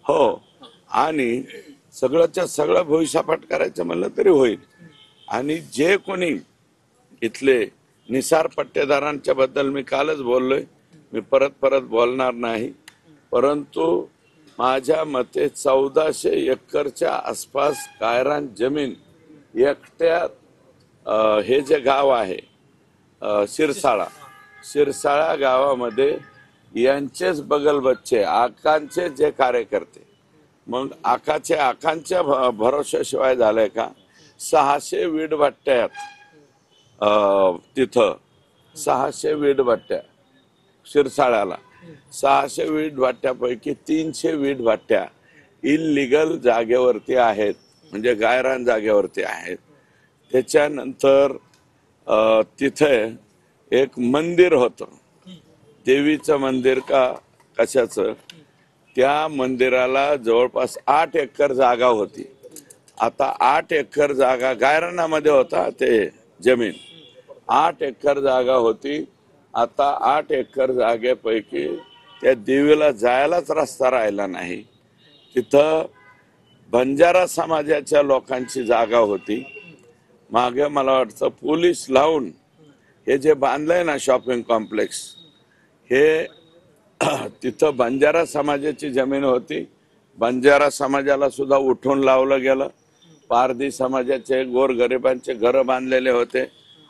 हो, आणि सगळंच्या सगळं भविष्यपाठ करायचं म्हणलं तरी होईल. आणि जे कोणी इथले निसार पट्टेदारांच्या बद्दल मी कालच बोललोय, मी परत परत बोलणार नाही, परंतु माझ्या मते 1400 एकरच्या आसपास गायरान जमीन एकट्या हे जे गाव आहे शिरसाळा गावामध्ये यांचेच बगल बच्चे आकांचे जे कार्यकर्ते, मग आकांच्या भरोशाशिवाय झालंय का? 600 वीटभट्ट्या तिथं 600 वीटभट्ट्या शिरसाळ्याला 600 वीटभट्ट्यापैकी 300 वीटभट्ट्या इल्लीगल जागेवरती आहेत, म्हणजे गायरान जागेवरती आहेत. त्याच्यानंतर तिथे एक मंदिर होतं, देवीचं मंदिर का कशाचं, त्या मंदिराला जवळपास 8 एकर जागा होती. आता 8 एकर जागा गायरानामध्ये होता, ते जमीन 8 एकर जागा होती. आता 8 एकर जागेपैकी त्या देवीला जायलाच रस्ता राहिला नाही. तिथं बंजारा समाजाच्या लोकांची जागा होती. मागे मला वाटतं पोलीस लावून हे जे बांधलंय ना शॉपिंग कॉम्प्लेक्स, हे तिथं बंजारा समाजाची जमीन होती. बंजारा समाजाला सुद्धा उठून लावलं गेलं. पारधी समाजाचे गोरगरिबांचे घर बांधलेले होते,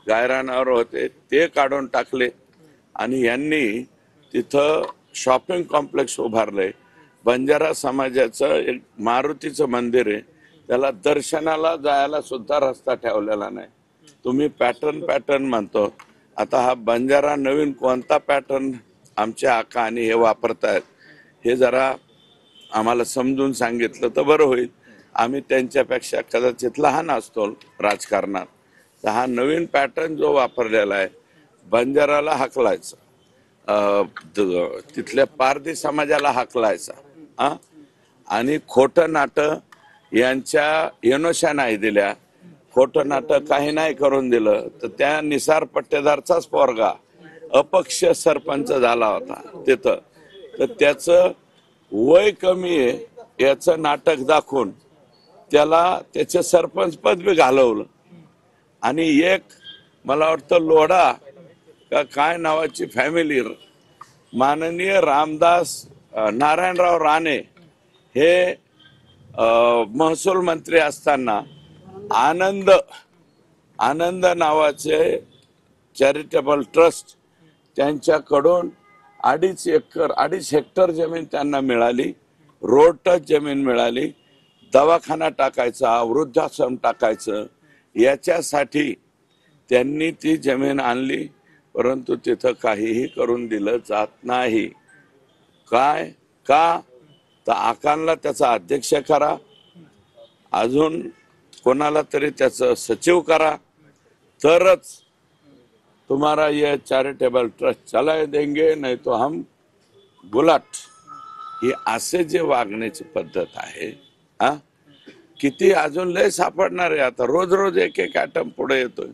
गायरानावर होते, ते काढून टाकले आणि यांनी तिथं शॉपिंग कॉम्प्लेक्स उभारलंय. बंजारा समाजाचं एक मारुतीचं मंदिर आहे, त्याला दर्शनाला जायला सुद्धा रस्ता ठेवलेला नाही. तुम्ही पॅटर्न म्हणतो, आता हा बंजारा नवीन कोणता पॅटर्न आमचे आका आणि हे वापरतायत हे जरा आम्हाला समजून सांगितलं तर बरं होईल. आम्ही त्यांच्यापेक्षा कदाचित लहान असतो राजकारणात. तर हा नवीन पॅटर्न जो वापरलेला आहे, बंजाराला हाकलायचा, तिथल्या पारधी समाजाला हाकलायचा, आणि खोटं नाटं यांच्या यनोशा नाही दिल्या, खोटं नाटक काही नाही करून दिलं, तर त्या निसार पट्टेदारचाच पोरगा अपक्ष सरपंच झाला होता तिथं. तर त्याचं वय कमी आहे याचं नाटक दाखवून त्याला त्याचे सरपंच पद बी घालवलं. आणि एक मला वाटतं लोढा का काय नावाची फॅमिली, माननीय रामदास नारायणराव राणे हे महसूल मंत्री असताना आनंद नावाचे चॅरिटेबल ट्रस्ट त्यांच्याकडून 2.5 हेक्टर जमीन त्यांना मिळाली, रोड टच जमीन मिळाली. दवाखाना टाकायचा, वृद्धाश्रम टाकायचं, याच्यासाठी त्यांनी ती जमीन आणली, परंतु तिथं काहीही करून दिलं जात नाही. काय का? तर आकांना त्याचा अध्यक्ष करा, अजून कोणाला तरी त्याचं सचिव करा, तरच तुम्हारा ये चॅरिटेबल ट्रस्ट चला देंगे, नाही तो हम गुलाट. ही असे जे वागण्याची पद्धत आहे, किती अजून लय सापडणार आहे. आता रोज रोज एक ॲटम पुढे येतोय.